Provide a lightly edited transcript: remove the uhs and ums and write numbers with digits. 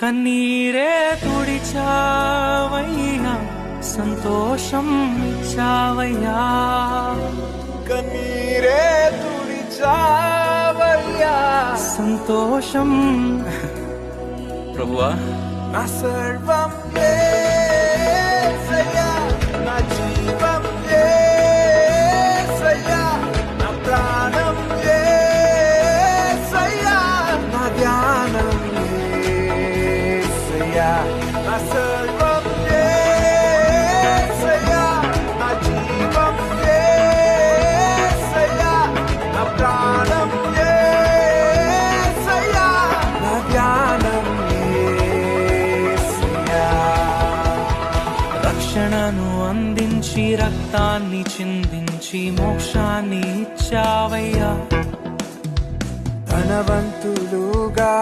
కన్నీరే తుడిచావయ్యా, సంతోషం ఇచ్చావయ్యా. కన్నీరే తుడిచావయ్యా, సంతోషం. ప్రభువా, నా సర్వం యేసయ్యా, నా జీవం యేసయ్యా, నా ప్రాణం యేసయ్యా, నా ధ్యానం యేసయ్యా, నా సర్వం యేసయ్యా, నా జీవం యేసయ్యా, నా ప్రాణం యేసయ్యా, నా ధ్యానం యేసయ్యా. రక్షణను అందించి రక్తాన్ని చిందించి మోక్షాన్ని ఇచ్చావయ్యా. ధనవంతులుగా